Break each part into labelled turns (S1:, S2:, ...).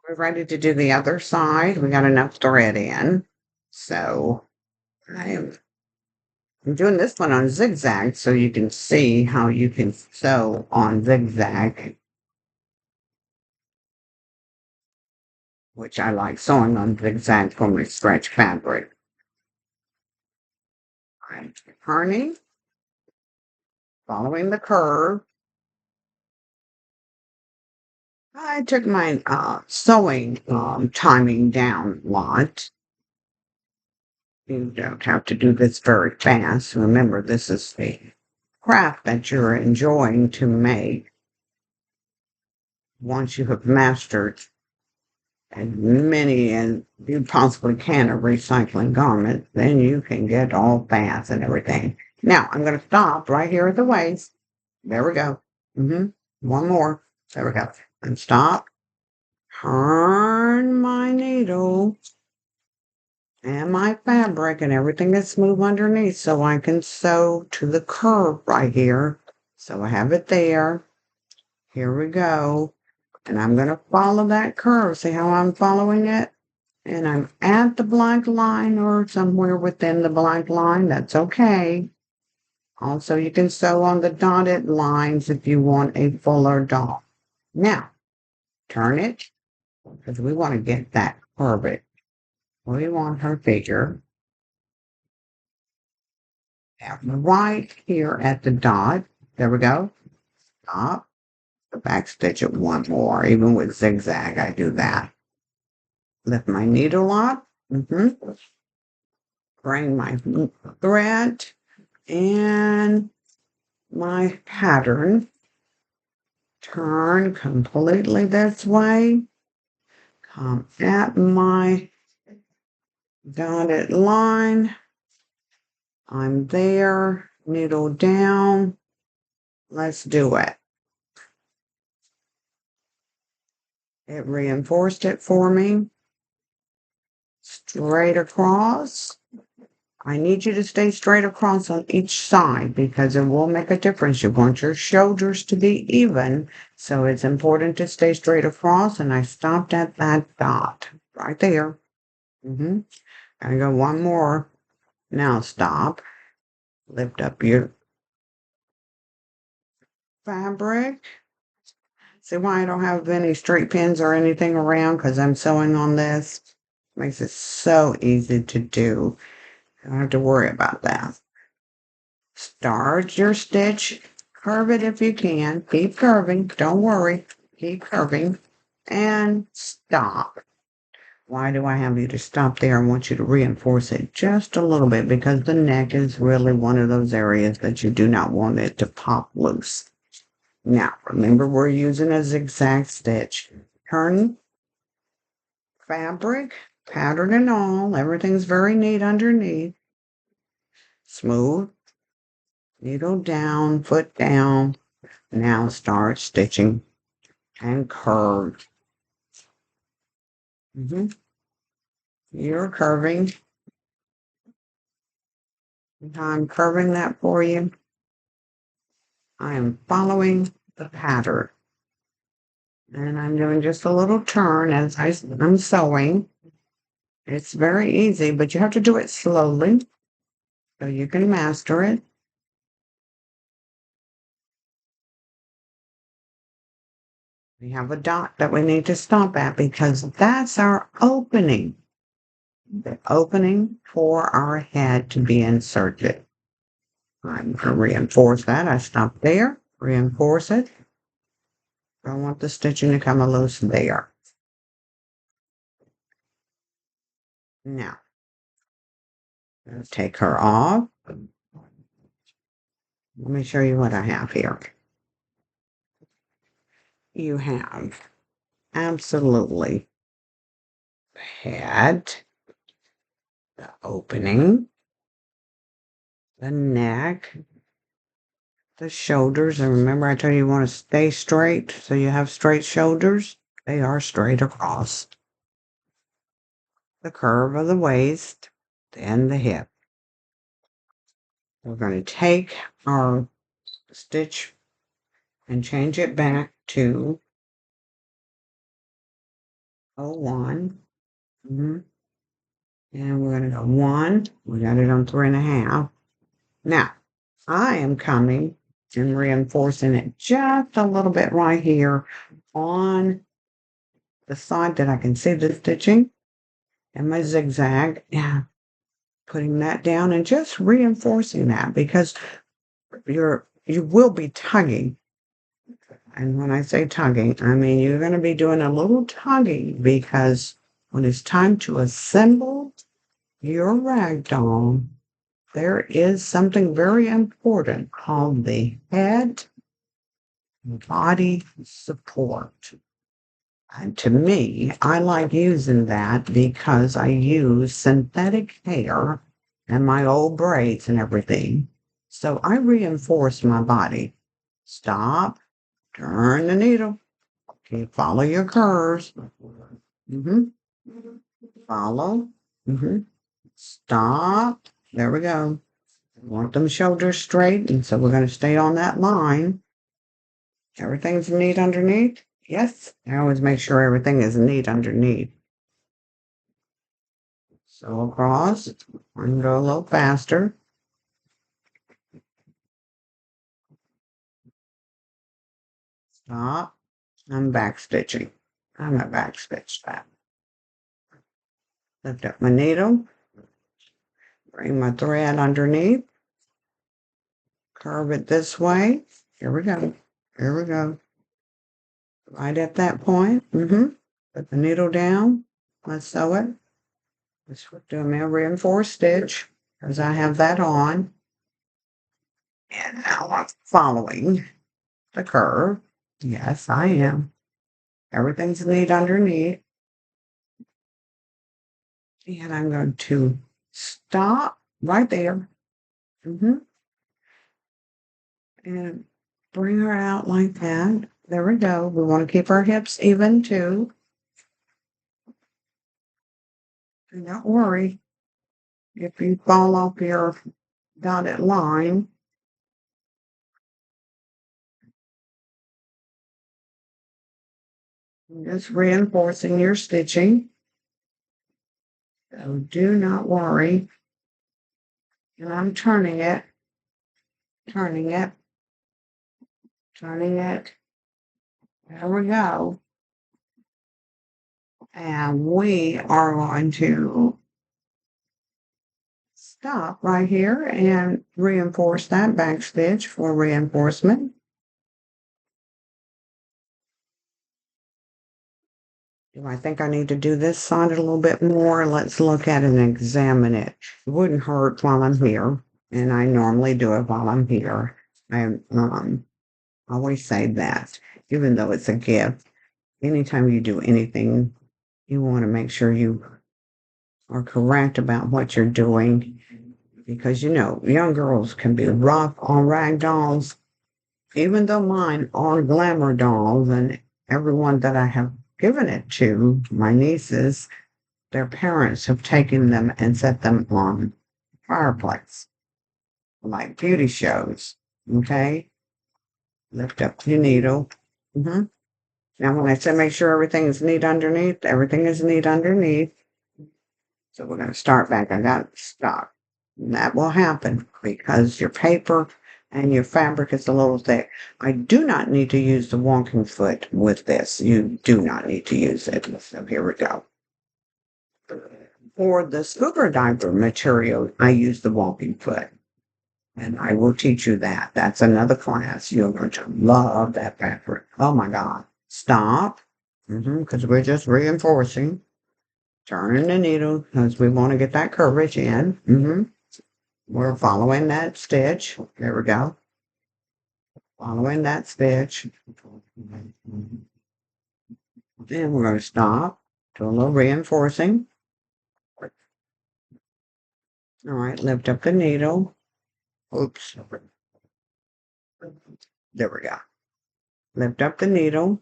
S1: We're ready to do the other side. We got enough thread in. So I'm doing this one on zigzag so you can see how you can sew on zigzag, which I like sewing on zigzag for my stretch fabric. I'm turning, following the curve. I took my sewing timing down a lot. You don't have to do this very fast. Remember, this is a craft that you're enjoying to make. Once you have mastered as many as you possibly can of recycling garments, then you can get all fast and everything. Now, I'm going to stop right here at the waist. There we go. One more. There we go. And stop. Turn my needle and my fabric and everything is smooth underneath so I can sew to the curve right here. So I have it there. Here we go. And I'm going to follow that curve. See how I'm following it? And I'm at the black line or somewhere within the black line. That's okay. Also, you can sew on the dotted lines if you want a fuller dot. Now, turn it because we want to get that curve. We want her figure right here at the dot. There we go. Stop. Back stitch it one more. Even with zigzag, I do that. Lift my needle up. Bring my thread and my pattern. Turn completely this way. Come at my dotted line. I'm there. Needle down. Let's do it. It reinforced it for me. Straight across. I need you to stay straight across on each side because it will make a difference. You want your shoulders to be even, so it's important to stay straight across, and I stopped at that dot right there. Gotta go one more. Now stop. Lift up your fabric. See why I don't have any straight pins or anything around? Because I'm sewing on this. Makes it so easy to do. I don't have to worry about that. Start your stitch. Curve it if you can. Keep curving. Don't worry. Keep curving. And stop. Why do I have you to stop there? I want you to reinforce it just a little bit because the neck is really one of those areas that you do not want it to pop loose. Now, remember we're using a zigzag stitch. Turn fabric, pattern and all. Everything's very neat underneath. Smooth. Needle down, foot down. Now start stitching and curve. You're curving. I'm curving that for you. I am following the pattern. And I'm doing just a little turn as I'm sewing. It's very easy, but you have to do it slowly so you can master it. We have a dot that we need to stop at because that's our opening. The opening for our head to be inserted. I'm going to reinforce that. I stop there, reinforce it. I want the stitching to come loose there. Now, take her off. Let me show you what I have here. You have absolutely the head, the opening, the neck, the shoulders. And remember, I told you you want to stay straight, so you have straight shoulders. They are straight across. The curve of the waist, then the hip. We're going to take our stitch and change it back to 01. Mm-hmm. And we're going to go 1. We got it on 3.5. Now, I am coming and reinforcing it just a little bit right here on the side that I can see the stitching and my zigzag. Yeah, putting that down and just reinforcing that because you will be tugging. And when I say tugging, I mean you're going to be doing a little tugging because when it's time to assemble your rag doll, there is something very important called the head body support. And to me, I like using that because I use synthetic hair and my old braids and everything. So I reinforce my body. Stop, turn the needle. Okay, follow your curves. Mm-hmm. Follow. Mm-hmm. Stop. There we go. Want them shoulders straight, and so we're going to stay on that line. Everything's neat underneath? Yes. I always make sure everything is neat underneath. So across, I'm going to go a little faster. Stop. I'm back stitching. I'm a back stitch that. Lift up my needle. Bring my thread underneath. Curve it this way. Here we go. Here we go. Right at that point. Put the needle down. Let's sew it. Let's do a reinforced stitch because I have that on. And now I'm following the curve. Yes, I am. Everything's neat underneath. And I'm going to stop right there. And bring her out like that. There we go. We want to keep our hips even too. And don't worry if you fall off your dotted line. Just reinforcing your stitching. So do not worry. And I'm turning it, turning it, turning it. There we go. And we are going to stop right here and reinforce that back stitch for reinforcement. Do I think I need to do this side a little bit more? Let's look at it and examine it. It wouldn't hurt while I'm here, and I normally do it while I'm here. I always say that, even though it's a gift. Anytime you do anything, you want to make sure you are correct about what you're doing because young girls can be rough on rag dolls, even though mine are glamour dolls, and everyone that I have given it to, my nieces, their parents have taken them and set them on fireplace, like beauty shows. Okay, lift up your needle. Now, when I say make sure everything is neat underneath, everything is neat underneath. So we're going to start back. I got stock. And that will happen because your paper and your fabric is a little thick. I do not need to use the walking foot with this. You do not need to use it. So here we go. For the scuba diver material, I use the walking foot. And I will teach you that. That's another class. You're going to love that fabric. Oh my God. Stop. Because we're just reinforcing. Turning the needle because we want to get that coverage in. We're following that stitch. There we go. Following that stitch. Then we're going to stop. Do a little reinforcing. All right, lift up the needle. Oops. There we go. Lift up the needle.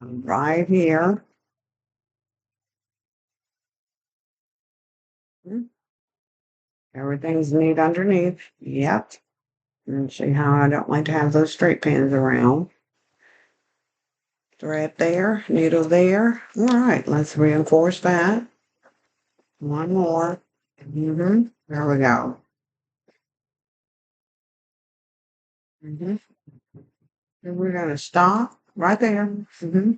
S1: Right here. Everything's neat underneath. Yep. And see how I don't like to have those straight pins around. Thread there, needle there. All right, let's reinforce that. One more. There we go. And we're going to stop right there.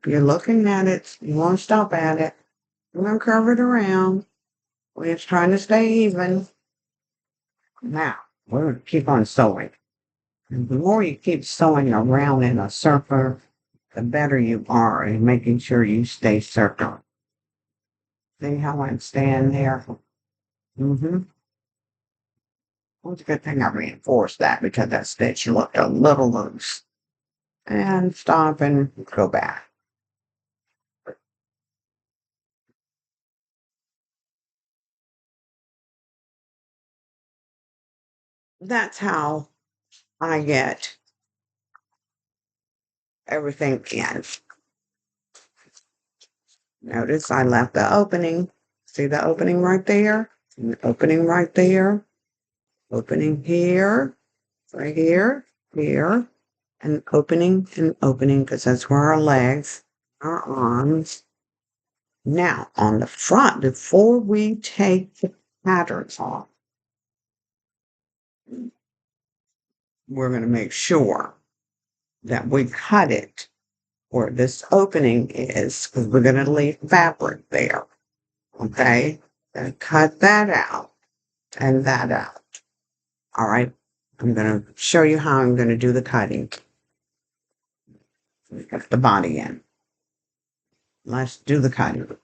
S1: You're looking at it. You want to stop at it. We're going to curve it around. We're just trying to stay even. Now, we're going to keep on sewing. And the more you keep sewing around in a circle, the better you are in making sure you stay circular. See how I'm staying there? Well, it's a good thing I reinforced that because that stitch looked a little loose. And stop and go back. That's how I get everything in. Notice I left the opening. See the opening right there? And the opening right there. Opening here, right here, here, and opening because that's where our legs, our arms. Now, on the front, before we take the patterns off, we're going to make sure that we cut it where this opening is, because we're going to leave fabric there. Okay? And cut that out and that out. All right? I'm going to show you how I'm going to do the cutting. Get the body in. Let's do the cutting.